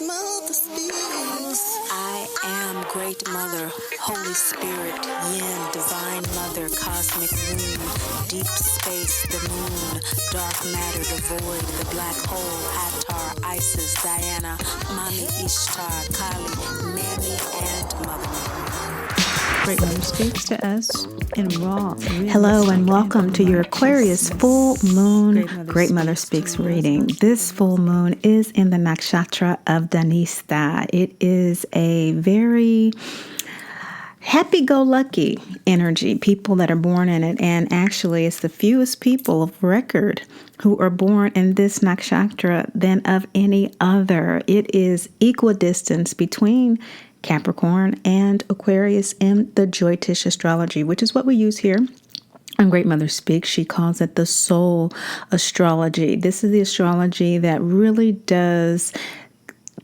I am Great Mother, Holy Spirit, Yin, Divine Mother, Cosmic Womb, Deep Space, the Moon, Dark Matter, the Void, the Black Hole, Hathor, Isis, Diana, Mami Ishtar, Kali, Mammy, and Mother Mary. Great Mother speaks to us in raw. Hello and welcome to your Aquarius full moon Great Mother Speaks reading. This full moon is in the nakshatra of Dhanistha. It is a very happy-go-lucky energy, people that are born in it, and actually it's the fewest people of record who are born in this nakshatra than of any other. It is equidistance between Capricorn and Aquarius in the Jyotish astrology, which is what we use here on Great Mother Speaks. She calls it the soul astrology. This is the astrology that really does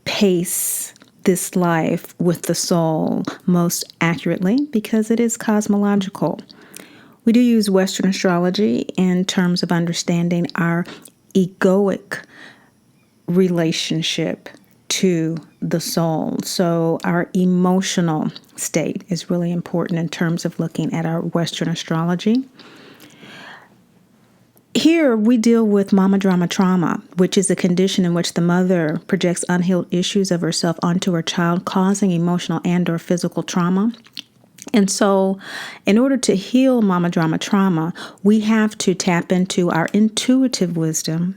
pace this life with the soul most accurately because it is cosmological. We do use Western astrology in terms of understanding our egoic relationship to the soul. So our emotional state is really important in terms of looking at our Western astrology. Here we deal with mama drama trauma, which is a condition in which the mother projects unhealed issues of herself onto her child, causing emotional and or physical trauma. And so in order to heal mama drama trauma, we have to tap into our intuitive wisdom,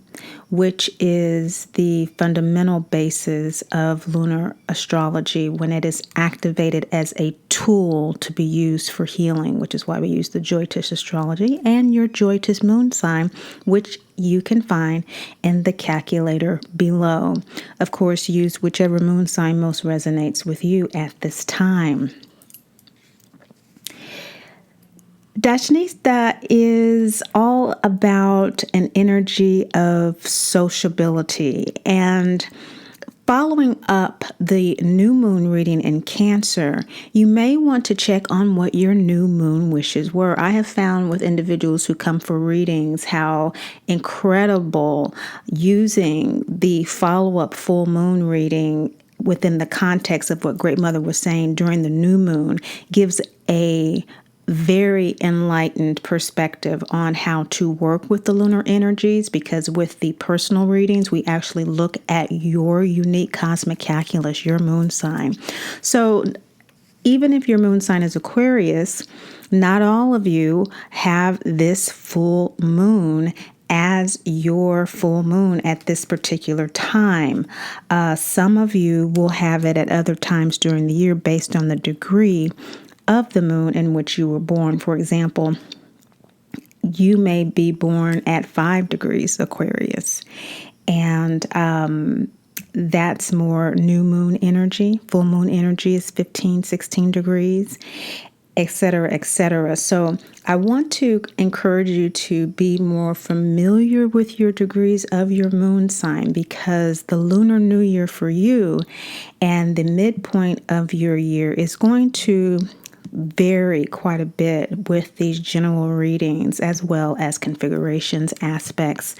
which is the fundamental basis of lunar astrology when it is activated as a tool to be used for healing, which is why we use the Jyotish astrology and your Jyotish moon sign, which you can find in the calculator below. Of course, use whichever moon sign most resonates with you at this time. Dashnistha is all about an energy of sociability, and following up the new moon reading in Cancer, you may want to check on what your new moon wishes were. I have found with individuals who come for readings how incredible using the follow-up full moon reading within the context of what Great Mother was saying during the new moon gives a very enlightened perspective on how to work with the lunar energies, because with the personal readings, we actually look at your unique cosmic calculus, your moon sign. So even if your moon sign is Aquarius, not all of you have this full moon as your full moon at this particular time. Some of you will have it at other times during the year based on the degree of the moon in which you were born. For example, you may be born at 5 degrees Aquarius, and that's more new moon energy. Full moon energy is 15, 16 degrees, etc., etc. So I want to encourage you to be more familiar with your degrees of your moon sign, because the Lunar New Year for you and the midpoint of your year is going to vary quite a bit with these general readings, as well as configurations, aspects,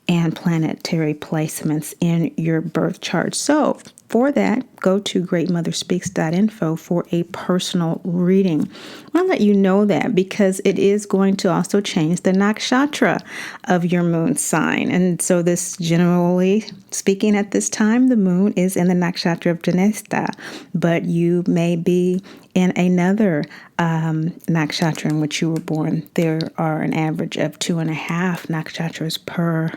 and planetary placements in your birth chart. So for that, go to greatmotherspeaks.info for a personal reading. I'll let you know that because it is going to also change the nakshatra of your moon sign. And so this, generally speaking, at this time, the moon is in the nakshatra of Dhanistha, but you may be in another nakshatra in which you were born. There are an average of 2.5 nakshatras per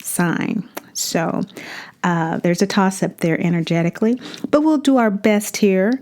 sign. So there's a toss-up there energetically, but we'll do our best here.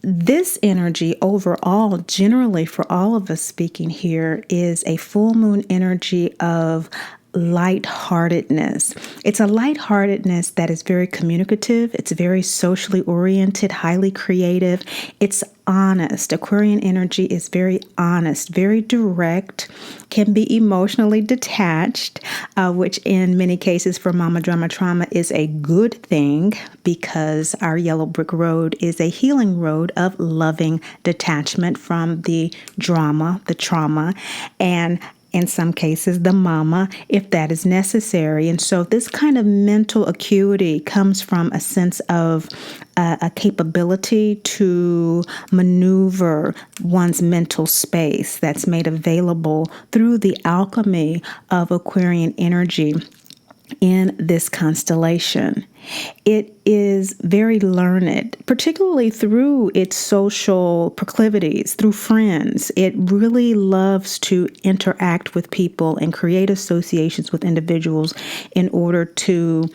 This energy overall, generally for all of us speaking here, is a full moon energy of lightheartedness. It's a lightheartedness that is very communicative. It's very socially oriented, highly creative. It's honest. Aquarian energy is very honest, very direct, can be emotionally detached, which in many cases for mama drama trauma is a good thing, because our yellow brick road is a healing road of loving detachment from the drama, the trauma, and in some cases, the mama, if that is necessary. And so this kind of mental acuity comes from a sense of a capability to maneuver one's mental space that's made available through the alchemy of Aquarian energy in this constellation. It is very learned, particularly through its social proclivities, through friends. It really loves to interact with people and create associations with individuals in order to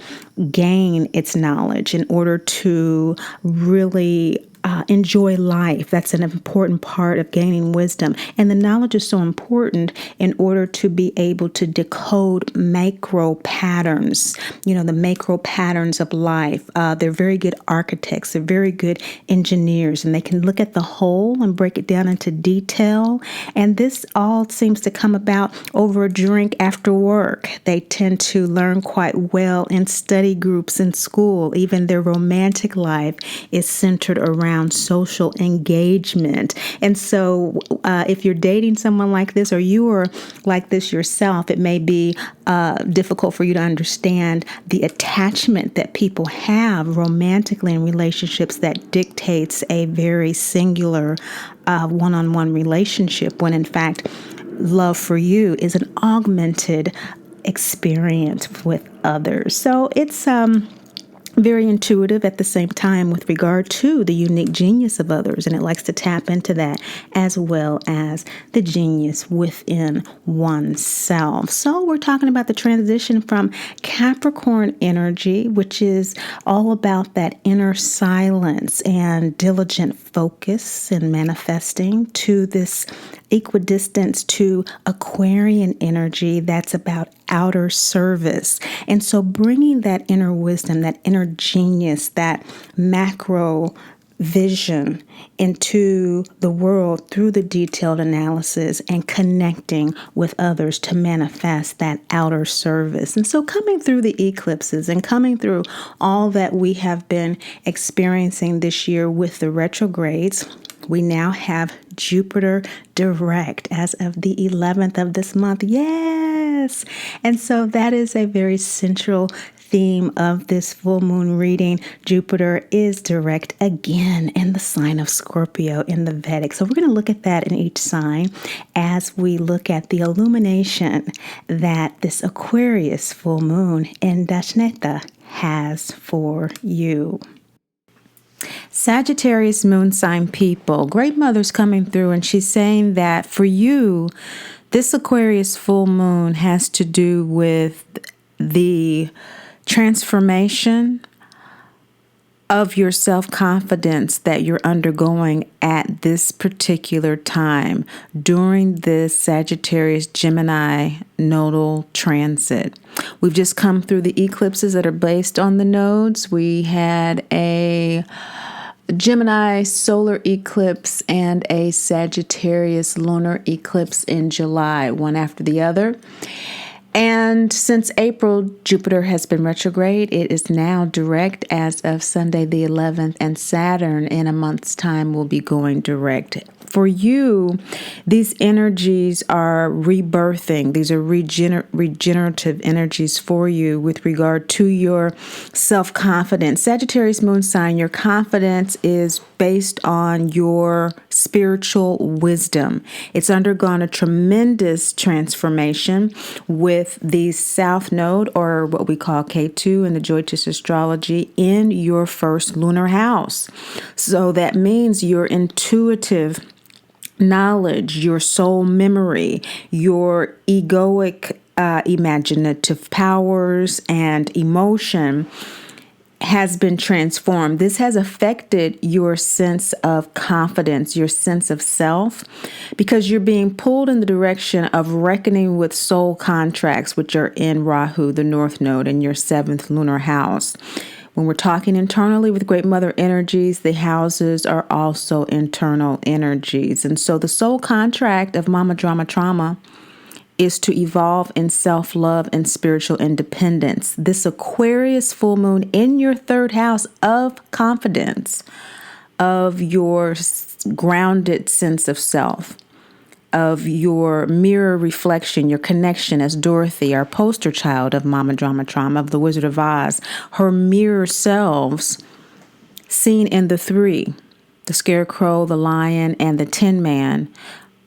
gain its knowledge, in order to really enjoy life. That's an important part of gaining wisdom. And the knowledge is so important in order to be able to decode macro patterns, the macro patterns of life. They're very good architects. They're very good engineers, and they can look at the whole and break it down into detail. And this all seems to come about over a drink after work. They tend to learn quite well in study groups in school. Even their romantic life is centered around social engagement. And so if you're dating someone like this, or you are like this yourself, it may be difficult for you to understand the attachment that people have romantically in relationships that dictates a very singular one-on-one relationship, when in fact love for you is an augmented experience with others. So it's very intuitive at the same time with regard to the unique genius of others, and it likes to tap into that as well as the genius within oneself. So we're talking about the transition from Capricorn energy, which is all about that inner silence and diligent focus and manifesting, to this equidistance to Aquarian energy that's about outer service. And so bringing that inner wisdom, that inner genius, that macro vision into the world through the detailed analysis and connecting with others to manifest that outer service. And so coming through the eclipses and coming through all that we have been experiencing this year with the retrogrades, we now have Jupiter direct as of the 11th of this month. Yes! And so that is a very central theme of this full moon reading. Jupiter is direct again in the sign of Scorpio in the Vedic. So we're going to look at that in each sign as we look at the illumination that this Aquarius full moon in Dashneta has for you. Sagittarius moon sign people, Great Mother's coming through, and she's saying that for you, this Aquarius full moon has to do with the transformation of your self-confidence that you're undergoing at this particular time during this Sagittarius Gemini nodal transit. We've just come through the eclipses that are based on the nodes. We had a Gemini solar eclipse and a Sagittarius lunar eclipse in July, one after the other. And since April, Jupiter has been retrograde. It is now direct as of Sunday the 11th, and Saturn in a month's time will be going direct. For you, these energies are rebirthing. These are regenerative energies for you with regard to your self-confidence. Sagittarius moon sign, your confidence is based on your spiritual wisdom. It's undergone a tremendous transformation with the South Node, or what we call K2 in the Jyotish astrology, in your first lunar house. So that means your intuitive knowledge, your soul memory, your egoic imaginative powers and emotion has been transformed. This has affected your sense of confidence, your sense of self, because you're being pulled in the direction of reckoning with soul contracts, which are in Rahu, the North Node, in your 7th lunar house. When we're talking internally with Great Mother energies, the houses are also internal energies. And so the soul contract of Mama Drama Trauma is to evolve in self-love and spiritual independence. This Aquarius full moon in your 3rd house of confidence, of your grounded sense of self, of your mirror reflection, your connection as Dorothy, our poster child of Mama Drama Trauma, of the Wizard of Oz, her mirror selves seen in the three, the Scarecrow, the Lion, and the Tin Man,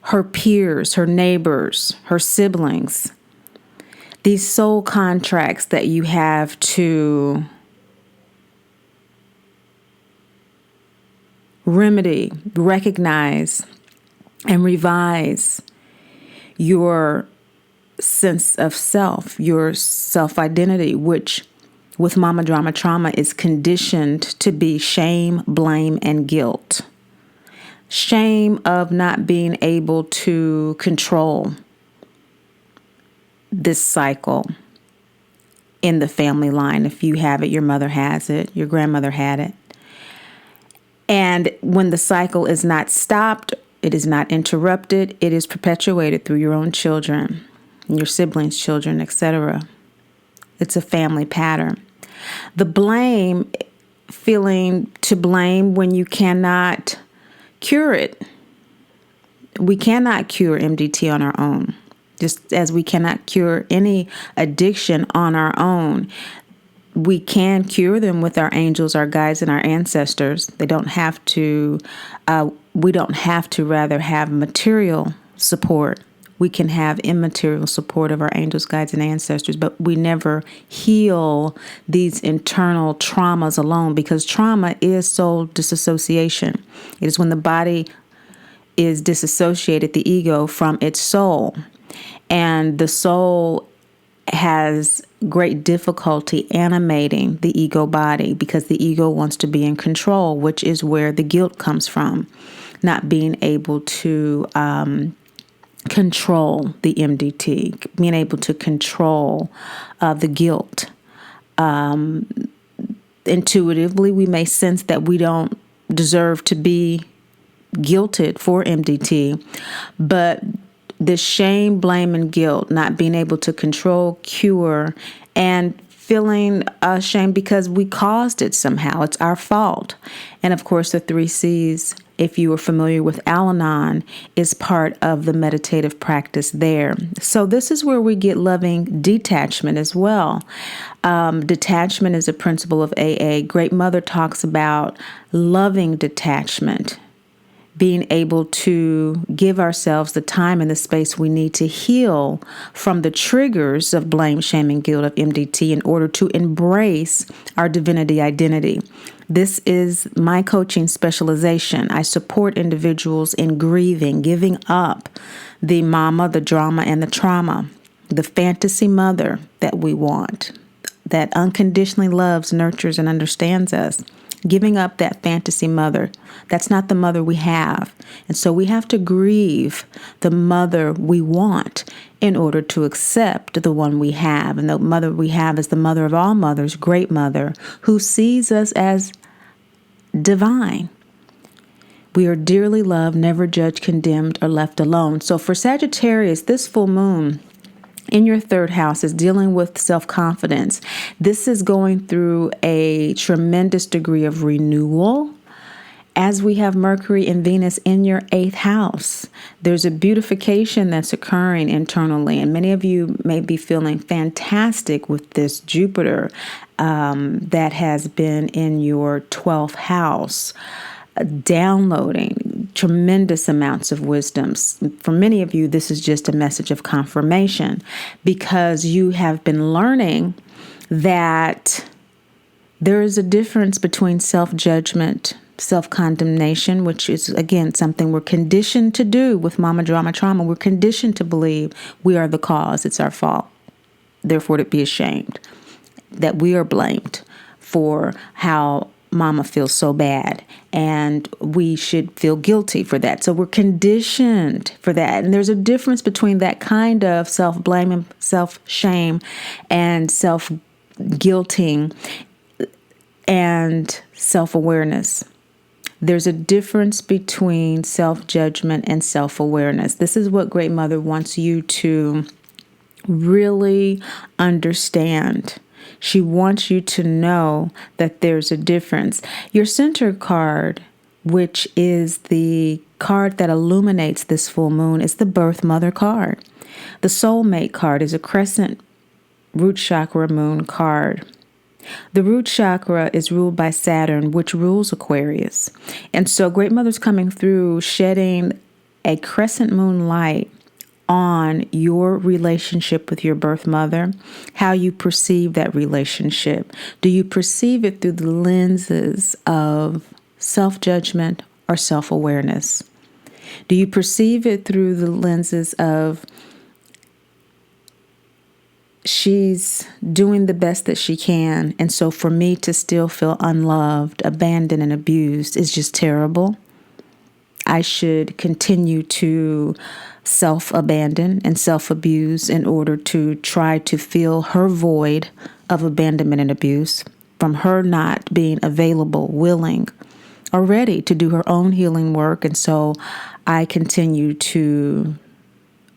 her peers, her neighbors, her siblings. These soul contracts that you have to remedy, recognize, and revise your sense of self, your self-identity, which with Mama Drama Trauma is conditioned to be shame, blame, and guilt. Shame of not being able to control this cycle in the family line. If you have it, your mother has it, your grandmother had it. And when the cycle is not stopped, it is not interrupted, it is perpetuated through your own children, your siblings' children, etc. It's a family pattern. The blame, feeling to blame when you cannot cure it. We cannot cure MDT on our own, just as we cannot cure any addiction on our own. We can cure them with our angels, our guides, and our ancestors. They don't have to, we don't have to rather have material support. We can have immaterial support of our angels, guides, and ancestors, but we never heal these internal traumas alone, because trauma is soul disassociation. It is when the body is disassociated, the ego, from its soul. And the soul has great difficulty animating the ego body because the ego wants to be in control, which is where the guilt comes from, not being able to control the MDT, being able to control the guilt. Intuitively, we may sense that we don't deserve to be guilted for MDT, but the shame, blame, and guilt, not being able to control, cure, and feeling ashamed because we caused it somehow. It's our fault. And of course, the 3 C's, if you are familiar with Al-Anon, is part of the meditative practice there. So this is where we get loving detachment as well. Detachment is a principle of AA. Great Mother talks about loving detachment, being able to give ourselves the time and the space we need to heal from the triggers of blame, shame, and guilt of MDT in order to embrace our divinity identity. This is my coaching specialization. I support individuals in grieving, giving up the mama, the drama, and the trauma, the fantasy mother that we want, that unconditionally loves, nurtures, and understands us. Giving up that fantasy mother. That's not the mother we have. And so we have to grieve the mother we want in order to accept the one we have. And the mother we have is the mother of all mothers, Great Mother, who sees us as divine. We are dearly loved, never judged, condemned, or left alone. So for Sagittarius, this full moon in your 3rd house is dealing with self-confidence. This is going through a tremendous degree of renewal as we have Mercury and Venus in your 8th house. There's a beautification that's occurring internally, and many of you may be feeling fantastic with this Jupiter that has been in your 12th house, downloading tremendous amounts of wisdoms. For many of you, this is just a message of confirmation because you have been learning that there is a difference between self-judgment, self-condemnation, which is, again, something we're conditioned to do with Mama Drama Trauma. We're conditioned to believe we are the cause. It's our fault. Therefore, to be ashamed that we are blamed for how Mama feels so bad, and we should feel guilty for that. So we're conditioned for that. And there's a difference between that kind of self-blame and self-shame and self-guilting and self-awareness. There's a difference between self-judgment and self-awareness. This is what Great Mother wants you to really understand. She wants you to know that there's a difference. Your center card which is the card that illuminates this full moon, is the Birth Mother card. The Soulmate card is a crescent root chakra moon card. The root chakra is ruled by Saturn, which rules Aquarius. And so Great Mother's coming through, shedding a crescent moon light on your relationship with your birth mother, how you perceive that relationship. Do you perceive it through the lenses of self-judgment or self-awareness? Do you perceive it through the lenses of she's doing the best that she can, and so for me to still feel unloved, abandoned, and abused is just terrible? I should continue to self-abandon and self-abuse in order to try to fill her void of abandonment and abuse from her not being available, willing, or ready to do her own healing work. And so I continue to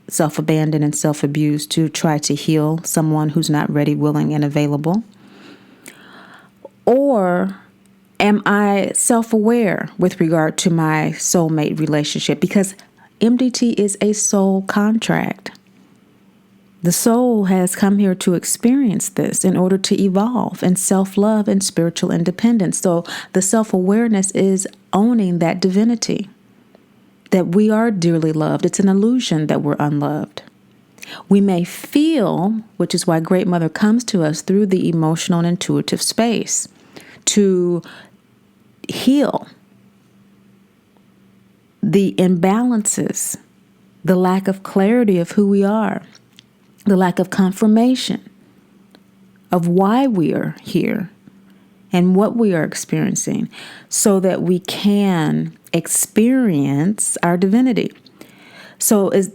self-abandon and self-abuse to try to heal someone who's not ready, willing, and available. Or am I self-aware with regard to my soulmate relationship? Because MDT is a soul contract. The soul has come here to experience this in order to evolve in self-love and spiritual independence. So the self-awareness is owning that divinity, that we are dearly loved. It's an illusion that we're unloved. We may feel, which is why Great Mother comes to us through the emotional and intuitive space, to heal the imbalances, the lack of clarity of who we are, the lack of confirmation of why we are here and what we are experiencing, so that we can experience our divinity. So is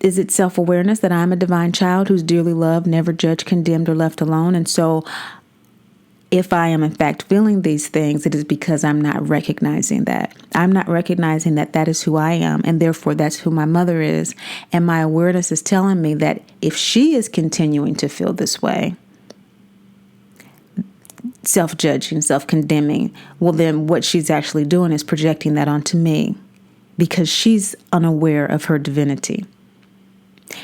it self-awareness that I'm a divine child who's dearly loved, never judged, condemned, or left alone? And so if I am in fact feeling these things, it is because I'm not recognizing that. I'm not recognizing that that is who I am, and therefore that's who my mother is. And my awareness is telling me that if she is continuing to feel this way, self-judging, self-condemning, well, then what she's actually doing is projecting that onto me because she's unaware of her divinity.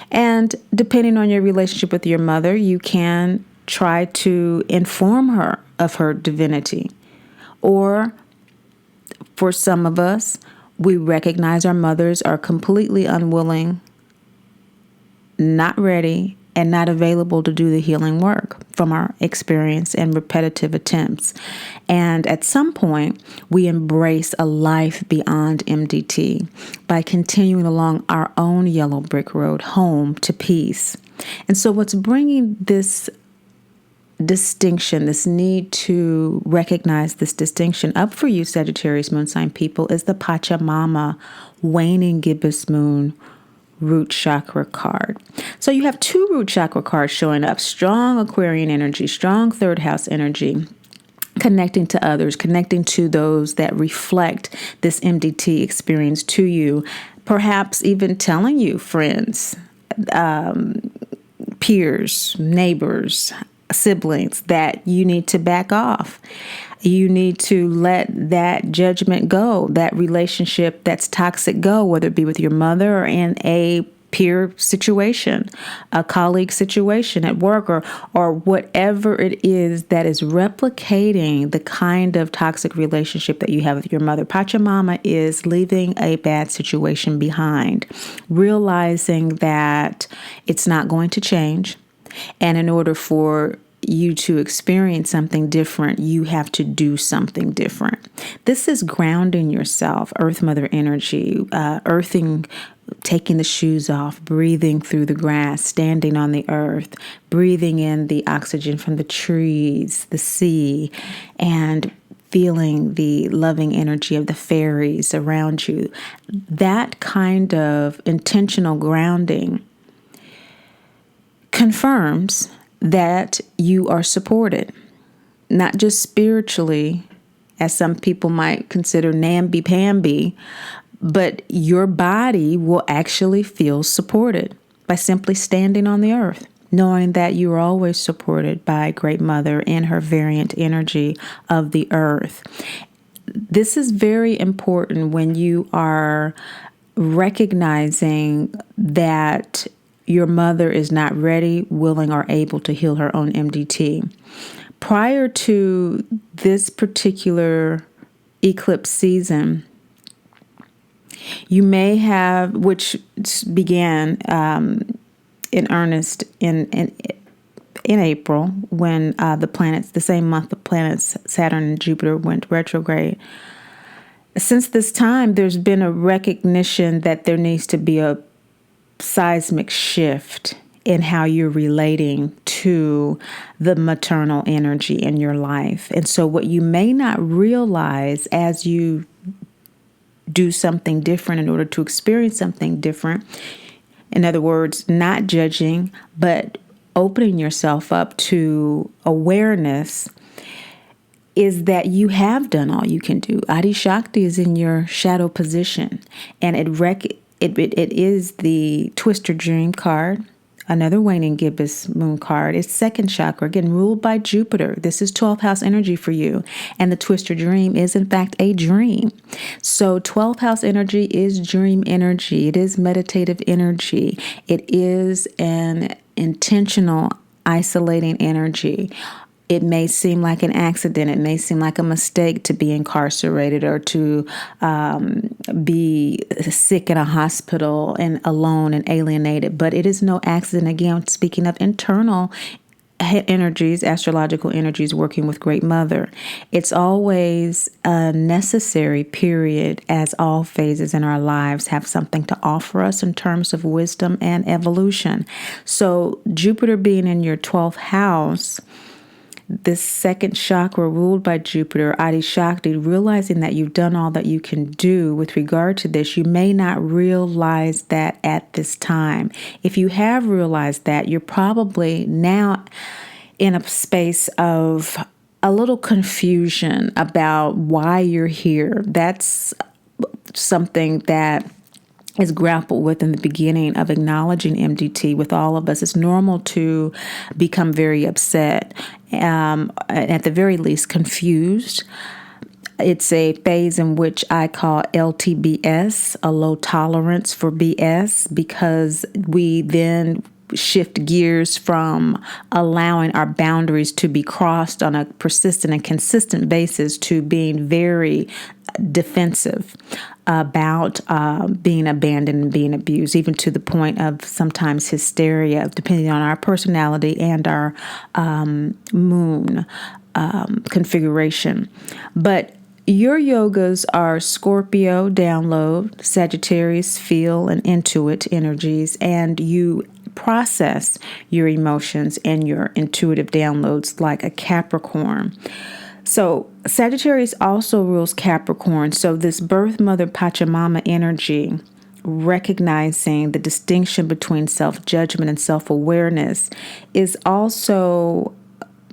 And depending on your relationship with your mother, you can try to inform her of her divinity. Or for some of us, we recognize our mothers are completely unwilling, not ready, and not available to do the healing work from our experience and repetitive attempts. And at some point, we embrace a life beyond MDT by continuing along our own yellow brick road home to peace. And so what's bringing this distinction, this need to recognize this distinction up for you, Sagittarius moon sign people, is the Pachamama waning gibbous moon root chakra card. So you have two root chakra cards showing up: strong Aquarian energy, strong third house energy, connecting to others, connecting to those that reflect this MDT experience to you, perhaps even telling you, friends, peers, neighbors, siblings, that you need to back off. You need to let that judgment go, that relationship that's toxic go, whether it be with your mother or in a peer situation, a colleague situation at work, or whatever it is that is replicating the kind of toxic relationship that you have with your mother. Pachamama is leaving a bad situation behind, realizing that it's not going to change. And in order for you to experience something different, you have to do something different. This is grounding yourself, Earth Mother energy, earthing, taking the shoes off, breathing through the grass, standing on the earth, breathing in the oxygen from the trees, the sea, and feeling the loving energy of the fairies around you. That kind of intentional grounding confirms that you are supported, not just spiritually, as some people might consider namby-pamby, but your body will actually feel supported by simply standing on the earth, knowing that you are always supported by Great Mother in her variant energy of the earth. this is very important when you are recognizing that your mother is not ready, willing, or able to heal her own MDT. Prior to this particular eclipse season, you may have, which began in earnest in April, when the same month the planets Saturn and Jupiter went retrograde. Since this time, there's been a recognition that there needs to be a seismic shift in how you're relating to the maternal energy in your life. And so what you may not realize as you do something different in order to experience something different, in other words, not judging, but opening yourself up to awareness, is that you have done all you can do. Adi Shakti is in your shadow position, and it is the Twister Dream card, another waning gibbous moon card. It's second chakra, again, ruled by Jupiter. This is 12th house energy for you. And the Twister Dream is, in fact, a dream. So 12th house energy is dream energy. It is meditative energy. It is an intentional, isolating energy. It may seem like an accident. It may seem like a mistake to be incarcerated or to be sick in a hospital and alone and alienated. But it is no accident. Again, speaking of internal energies, astrological energies working with Great Mother, it's always a necessary period, as all phases in our lives have something to offer us in terms of wisdom and evolution. So Jupiter being in your 12th house, this second chakra ruled by Jupiter, Adi Shakti, realizing that you've done all that you can do with regard to this, you may not realize that at this time. If you have realized that, you're probably now in a space of a little confusion about why you're here. That's something that is grappled with in the beginning of acknowledging MDT with all of us. It's normal to become very upset, at the very least confused. It's a phase in which I call LTBS, a low tolerance for BS, because we then shift gears from allowing our boundaries to be crossed on a persistent and consistent basis to being very defensive about being abandoned and being abused, even to the point of sometimes hysteria, depending on our personality and our moon configuration. But your yogas are Scorpio, download, Sagittarius, feel and intuit energies, and you process your emotions and your intuitive downloads like a Capricorn. So Sagittarius also rules Capricorn. So this birth mother Pachamama energy, recognizing the distinction between self-judgment and self-awareness, is also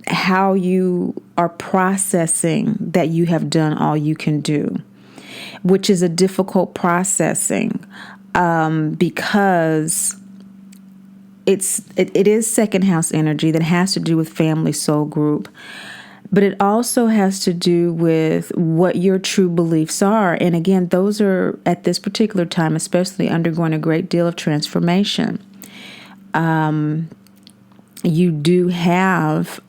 how you are processing that you have done all you can do, which is a difficult processing because it is second house energy that has to do with family, soul group. But it also has to do with what your true beliefs are. And again, those are, at this particular time, especially undergoing a great deal of transformation. You do have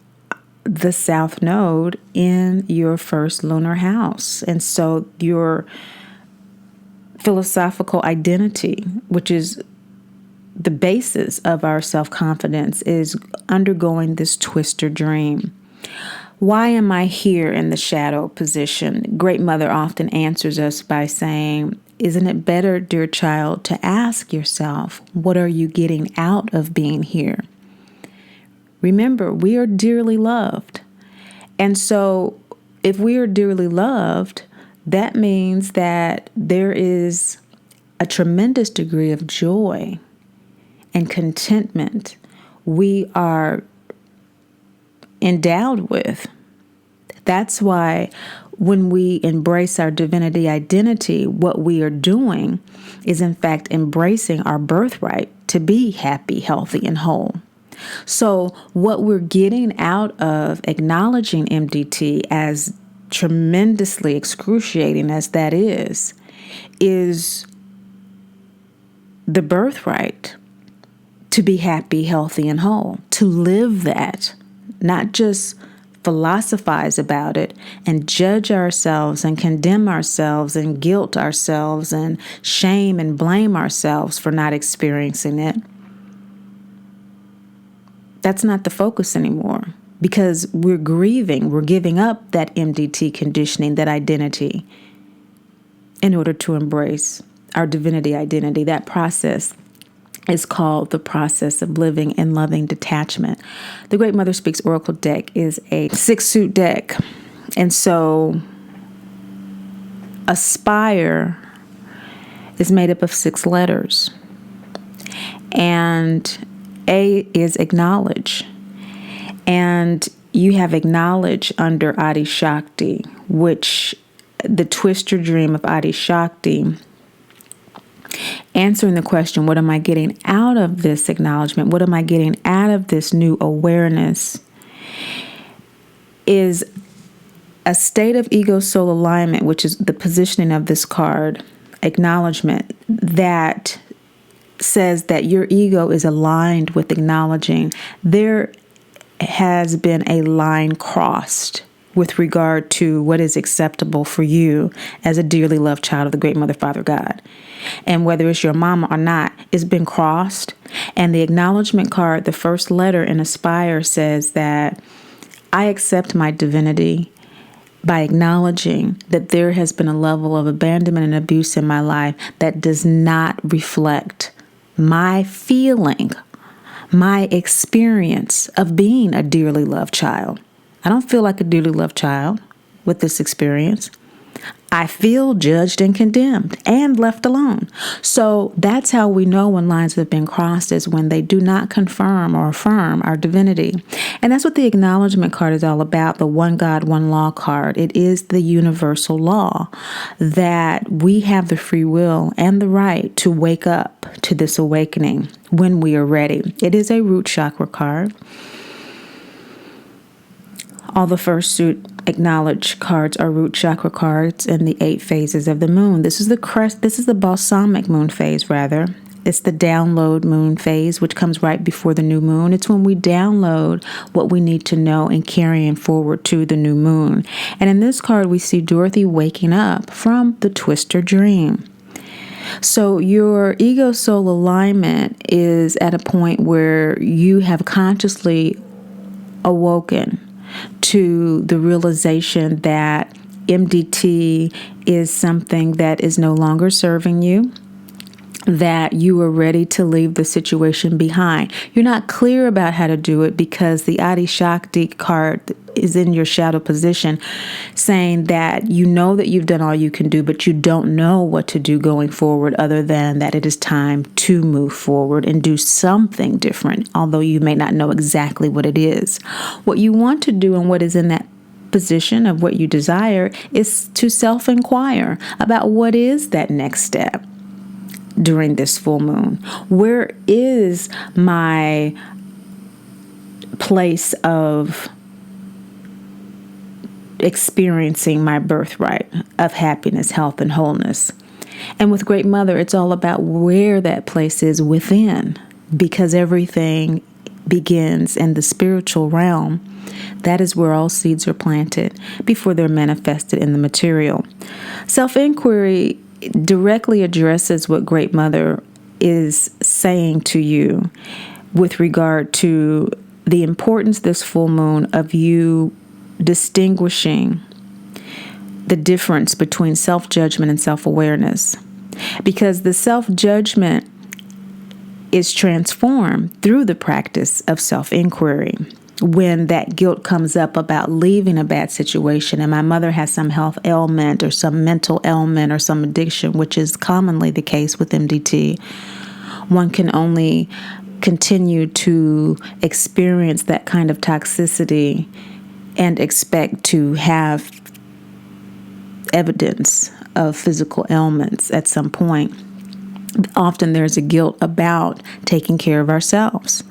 the South Node in your first lunar house. And so your philosophical identity, which is the basis of our self-confidence, is undergoing this twister dream. Why am I here in the shadow position? Great Mother often answers us by saying, isn't it better, dear child, to ask yourself, what are you getting out of being here? Remember, we are dearly loved. And so if we are dearly loved, that means that there is a tremendous degree of joy and contentment we are endowed with. That's why when we embrace our divinity identity, what we are doing is in fact embracing our birthright to be happy, healthy, and whole. So what we're getting out of acknowledging MDT as tremendously excruciating as that is the birthright to be happy, healthy, and whole, to live that, not just philosophize about it and judge ourselves and condemn ourselves and guilt ourselves and shame and blame ourselves for not experiencing it. That's not the focus anymore, because we're grieving, we're giving up that MDT conditioning, that identity, in order to embrace our divinity identity. That process is called the process of living and loving detachment. The Great Mother Speaks Oracle deck is a 6-suit deck. And so Aspire is made up of 6 letters. And A is acknowledge. And you have acknowledge under Adi Shakti, which the twister dream of Adi Shakti, answering the question, what am I getting out of this acknowledgement? What am I getting out of this new awareness? Is a state of ego-soul alignment, which is the positioning of this card, acknowledgement, that says that your ego is aligned with acknowledging there has been a line crossed with regard to what is acceptable for you as a dearly loved child of the Great Mother, Father, God. And whether it's your mama or not, it's been crossed. And the acknowledgement card, the first letter in Aspire, says that I accept my divinity by acknowledging that there has been a level of abandonment and abuse in my life that does not reflect my feeling, my experience of being a dearly loved child. I don't feel like a dearly loved child with this experience. I feel judged and condemned and left alone. So that's how we know when lines have been crossed, is when they do not confirm or affirm our divinity. And that's what the acknowledgement card is all about, the one God, one law card. It is the universal law that we have the free will and the right to wake up to this awakening when we are ready. It is a root chakra card. All the first suit acknowledge cards are root chakra cards in the 8 phases of the moon. This is the crest. This is the balsamic moon phase, rather. It's the download moon phase, which comes right before the new moon. It's when we download what we need to know and carrying forward to the new moon. And in this card, we see Dorothy waking up from the twister dream. So your ego-soul alignment is at a point where you have consciously awoken to the realization that MDT is something that is no longer serving you, that you are ready to leave the situation behind. You're not clear about how to do it because the Adi Shakti card is in your shadow position, saying that you know that you've done all you can do, but you don't know what to do going forward other than that it is time to move forward and do something different, although you may not know exactly what it is. What you want to do and what is in that position of what you desire is to self-inquire about what is that next step during this full moon. Where is my place of experiencing my birthright of happiness, health, and wholeness? And with Great Mother, it's all about where that place is within, because everything begins in the spiritual realm. That is where all seeds are planted before they're manifested in the material. Self-inquiry directly addresses what Great Mother is saying to you with regard to the importance this full moon of you distinguishing the difference between self-judgment and self-awareness. Because the self-judgment is transformed through the practice of self-inquiry. When that guilt comes up about leaving a bad situation and my mother has some health ailment or some mental ailment or some addiction, which is commonly the case with MDT, one can only continue to experience that kind of toxicity and expect to have evidence of physical ailments at some point. Often there's a guilt about taking care of ourselves.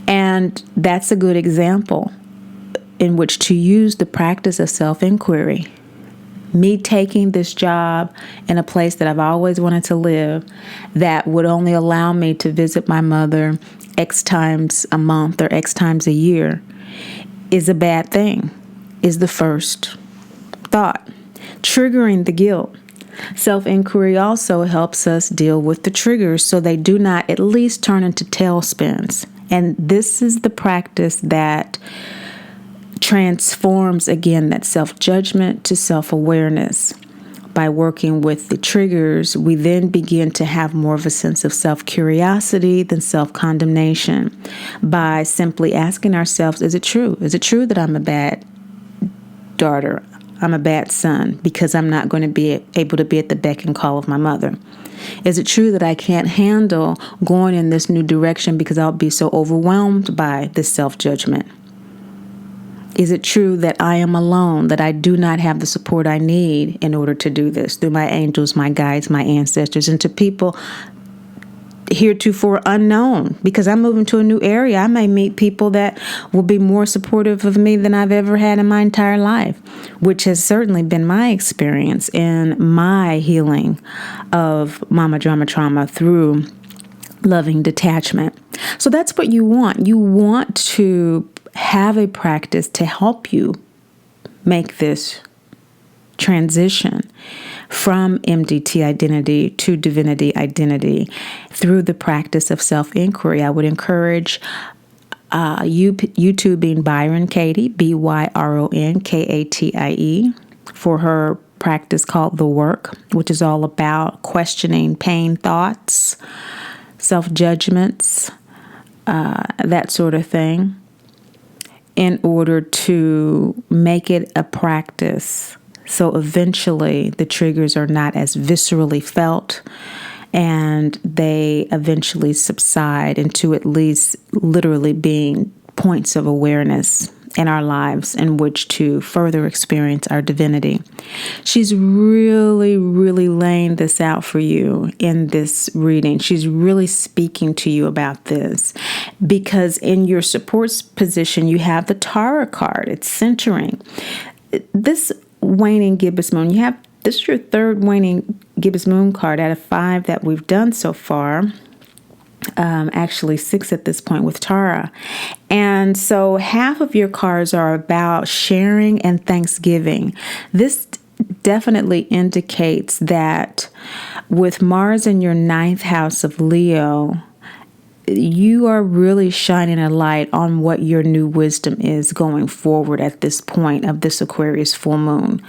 And that's a good example in which to use the practice of self-inquiry. Me taking this job in a place that I've always wanted to live that would only allow me to visit my mother X times a month or X times a year is a bad thing, is the first thought. Triggering the guilt. Self-inquiry also helps us deal with the triggers so they do not at least turn into tailspins. And this is the practice that transforms, again, that self-judgment to self-awareness. By working with the triggers, we then begin to have more of a sense of self-curiosity than self-condemnation by simply asking ourselves, is it true? Is it true that I'm a bad daughter? I'm a bad son because I'm not going to be able to be at the beck and call of my mother? Is it true that I can't handle going in this new direction because I'll be so overwhelmed by this self-judgment? Is it true that I am alone, that I do not have the support I need in order to do this through my angels, my guides, my ancestors, and to people heretofore unknown? Because I'm moving to a new area, I may meet people that will be more supportive of me than I've ever had in my entire life, which has certainly been my experience in my healing of mama drama trauma through loving detachment. So that's what you want. You want to have a practice to help you make this transition from MDT identity to divinity identity through the practice of self-inquiry. I would encourage YouTubing Byron Katie, BYRONKATIE, for her practice called The Work, which is all about questioning pain thoughts, self-judgments, that sort of thing, in order to make it a practice. So eventually the triggers are not as viscerally felt and they eventually subside into at least literally being points of awareness in our lives in which to further experience our divinity. She's really, really laying this out for you in this reading. She's really speaking to you about this because in your support position, you have the Tara card. It's centering. This waning gibbous moon, this is your third waning gibbous moon card out of 5 that we've done so far. Actually 6 at this point with Tara. And so half of your cards are about sharing and thanksgiving. This definitely indicates that with Mars in your 9th house of Leo, you are really shining a light on what your new wisdom is going forward at this point of this Aquarius full moon.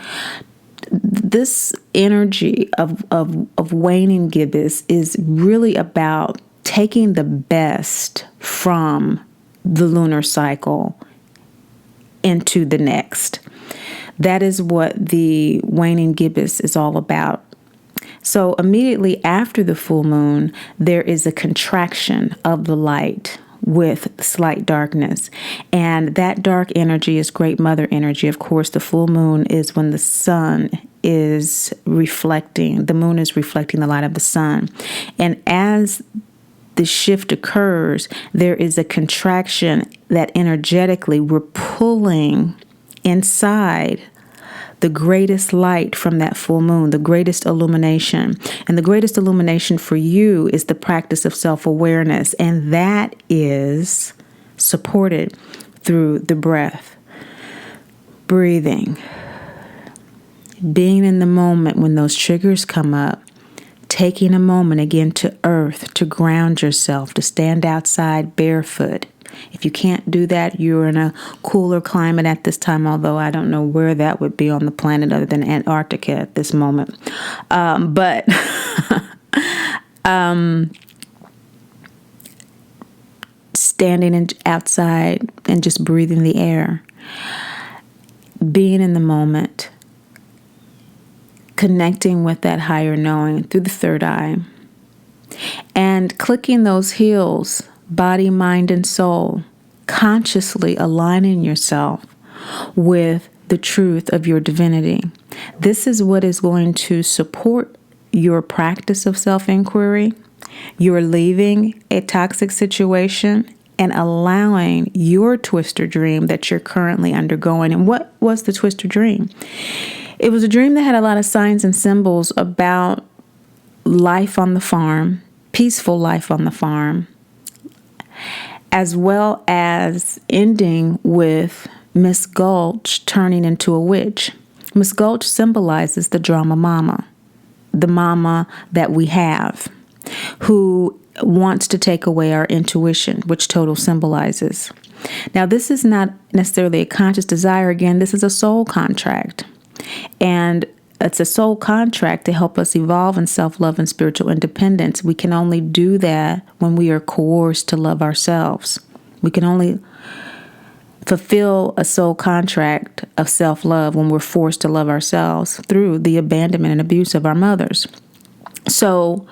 This energy of waning gibbous is really about taking the best from the lunar cycle into the next. That is what the waning gibbous is all about. So immediately after the full moon, there is a contraction of the light with slight darkness. And that dark energy is Great Mother energy. Of course, the full moon is when the sun is reflecting, the moon is reflecting the light of the sun. And as the shift occurs, there is a contraction that energetically we're pulling inside the greatest light from that full moon, the greatest illumination. And the greatest illumination for you is the practice of self-awareness. And that is supported through the breath, breathing, being in the moment when those triggers come up, taking a moment again to earth, to ground yourself, to stand outside barefoot. If you can't do that, you're in a cooler climate at this time, although I don't know where that would be on the planet other than Antarctica at this moment. But standing outside and just breathing the air, being in the moment, connecting with that higher knowing through the third eye, and clicking those heels, body, mind, and soul, consciously aligning yourself with the truth of your divinity. This is what is going to support your practice of self-inquiry. You're leaving a toxic situation and allowing your twister dream that you're currently undergoing. And what was the twister dream? It was a dream that had a lot of signs and symbols about life on the farm, peaceful life on the farm, as well as ending with Miss Gulch turning into a witch. Miss Gulch symbolizes the drama mama, the mama that we have, who wants to take away our intuition, which total symbolizes. Now, this is not necessarily a conscious desire. Again, this is a soul contract. And it's a soul contract to help us evolve in self-love and spiritual independence. We can only do that when we are coerced to love ourselves. We can only fulfill a soul contract of self-love when we're forced to love ourselves through the abandonment and abuse of our mothers. So,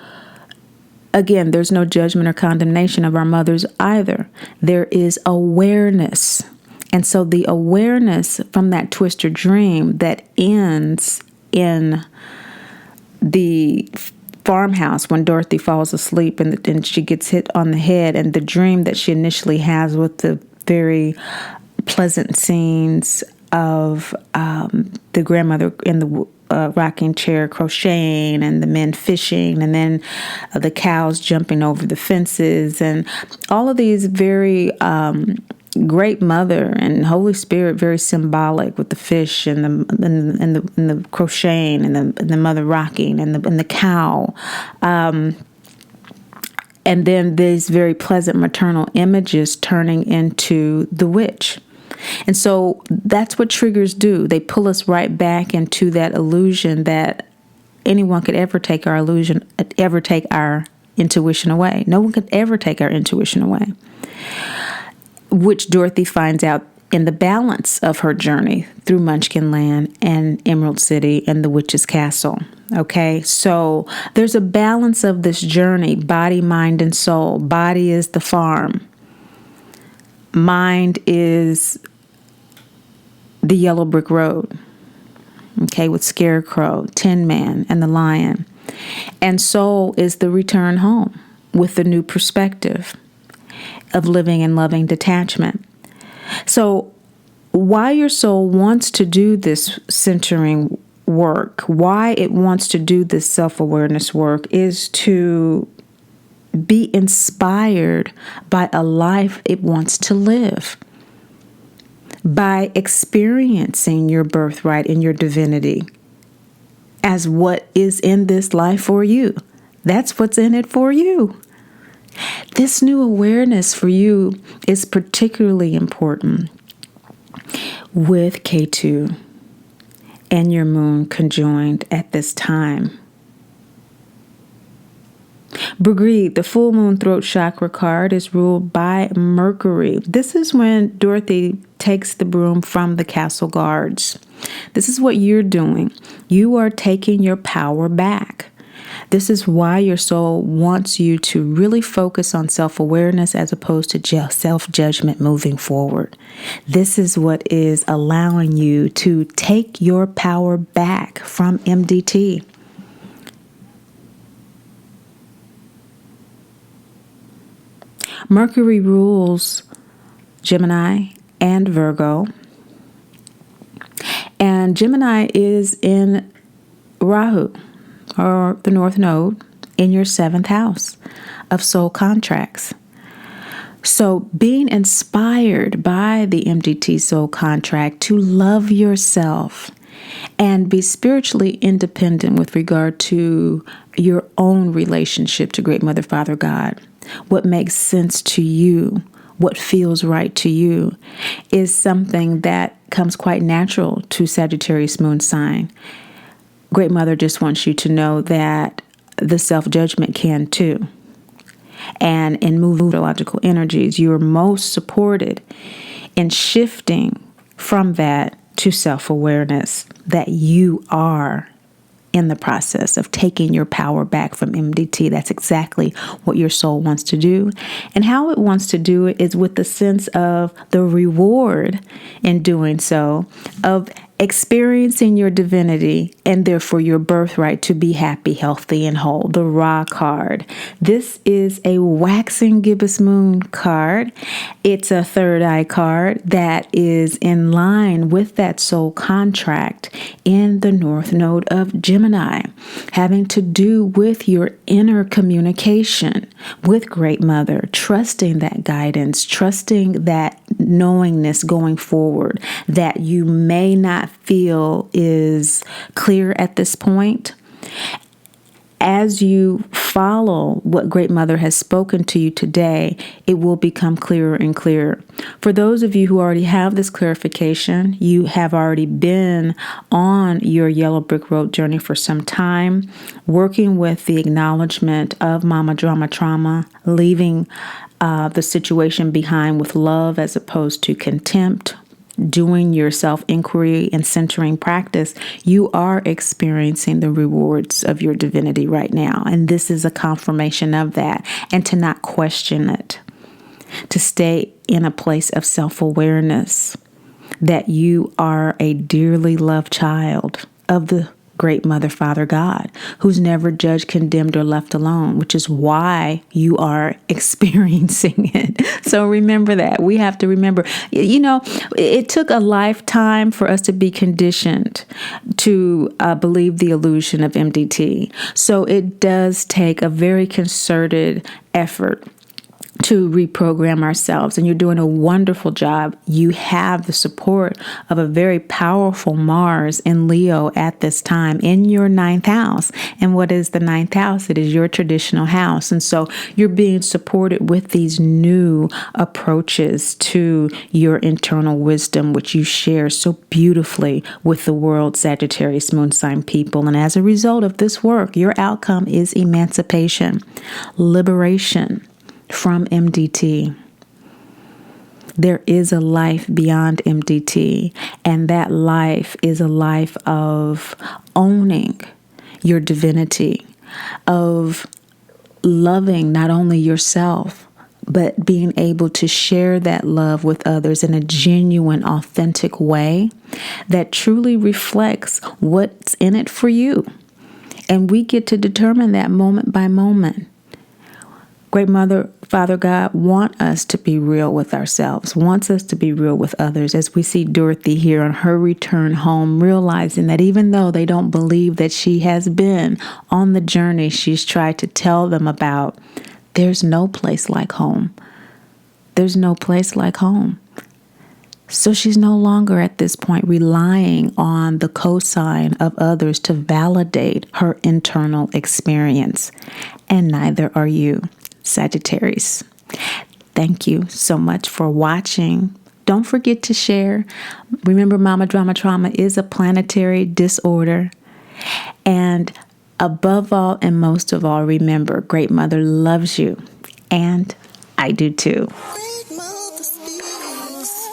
again, there's no judgment or condemnation of our mothers either. There is awareness. And so the awareness from that twister dream that ends in the farmhouse when Dorothy falls asleep and she gets hit on the head, and the dream that she initially has with the very pleasant scenes of the grandmother in the rocking chair crocheting and the men fishing, and then the cows jumping over the fences, and all of these very great mother and Holy Spirit, very symbolic with the fish and the crocheting and the mother rocking and the cow. And then these very pleasant maternal images turning into the witch. And so that's what triggers do. They pull us right back into that illusion that anyone could ever take our illusion, ever take our intuition away. No one could ever take our intuition away, which Dorothy finds out in the balance of her journey through Munchkin Land and Emerald City and the Witch's Castle. Okay, so there's a balance of this journey, body, mind, and soul. Body is the farm. Mind is the yellow brick road, okay, with Scarecrow, Tin Man, and the lion. And soul is the return home with the new perspective of living and loving detachment. So why your soul wants to do this centering work, why it wants to do this self-awareness work, is to be inspired by a life it wants to live, by experiencing your birthright and your divinity as what is in this life for you. That's what's in it for you. This new awareness for you is particularly important with K2 and your moon conjoined at this time. Brigade, the full moon throat chakra card, is ruled by Mercury. This is when Dorothy takes the broom from the castle guards. This is what you're doing. You are taking your power back. This is why your soul wants you to really focus on self-awareness as opposed to self-judgment moving forward. This is what is allowing you to take your power back from MDT. Mercury rules Gemini and Virgo. And Gemini is in Rahu, or the North Node, in your 7th house of soul contracts. So being inspired by the MDT soul contract to love yourself and be spiritually independent with regard to your own relationship to Great Mother, Father, God, what makes sense to you, what feels right to you, is something that comes quite natural to Sagittarius moon sign. Great Mother just wants you to know that the self-judgment can too. And in movological energies, you are most supported in shifting from that to self-awareness, that you are in the process of taking your power back from MDT. That's exactly what your soul wants to do. And how it wants to do it is with the sense of the reward in doing so, of experiencing your divinity and therefore your birthright to be happy, healthy, and whole. The Ra card. This is a waxing gibbous moon card. It's a third eye card that is in line with that soul contract in the North Node of Gemini, having to do with your inner communication with Great Mother, trusting that guidance, trusting that knowingness going forward that you may not feel is clear at this point. As you follow what Great Mother has spoken to you today, it will become clearer and clearer. For those of you who already have this clarification, you have already been on your yellow brick road journey for some time, working with the acknowledgement of mama drama trauma, leaving the situation behind with love as opposed to contempt, doing your self-inquiry and centering practice, you are experiencing the rewards of your divinity right now. And this is a confirmation of that. And to not question it, to stay in a place of self-awareness that you are a dearly loved child of the Great Mother, Father, God, who's never judged, condemned, or left alone, which is why you are experiencing it. So remember that. We have to remember, it took a lifetime for us to be conditioned to believe the illusion of MDT. So it does take a very concerted effort to reprogram ourselves, and you're doing a wonderful job. You have the support of a very powerful Mars in Leo at this time in your 9th house. And what is the 9th house? It is your traditional house. And so you're being supported with these new approaches to your internal wisdom, which you share so beautifully with the world, Sagittarius moon sign people. And as a result of this work, your outcome is emancipation, liberation from MDT. There is a life beyond MDT, and that life is a life of owning your divinity, of loving not only yourself, but being able to share that love with others in a genuine, authentic way that truly reflects what's in it for you. And we get to determine that moment by moment. Great Mother, Father God want us to be real with ourselves, wants us to be real with others, as we see Dorothy here on her return home, realizing that even though they don't believe that she has been on the journey she's tried to tell them about, there's no place like home. There's no place like home. So she's no longer at this point relying on the cosign of others to validate her internal experience. And neither are you, Sagittarius. Thank you so much for watching. Don't forget to share. Remember, Mama Drama Trauma is a planetary disorder. And above all and most of all, remember, Great Mother loves you. And I do too.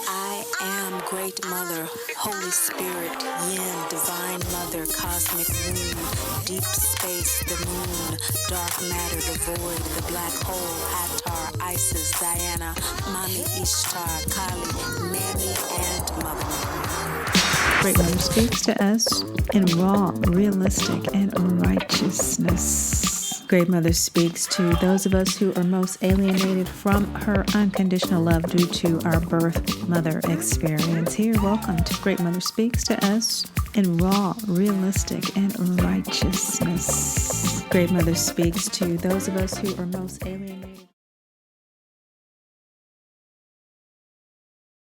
I am Great Mother, Holy Spirit, Yin, Divine Mother, Cosmic Moon, Deep Space, the Moon, Dark Matter, the Void, the Black Hole, Hathor, Isis, Diana, Mami Ishtar, Kali, Mammy, and Mother Mary. Great Mother speaks to us in raw, realistic, and righteousness. Great Mother speaks to those of us who are most alienated from her unconditional love due to our birth mother experience. Here, welcome to Great Mother speaks to us in raw, realistic, and righteousness. Great Mother speaks to those of us who are most alienated.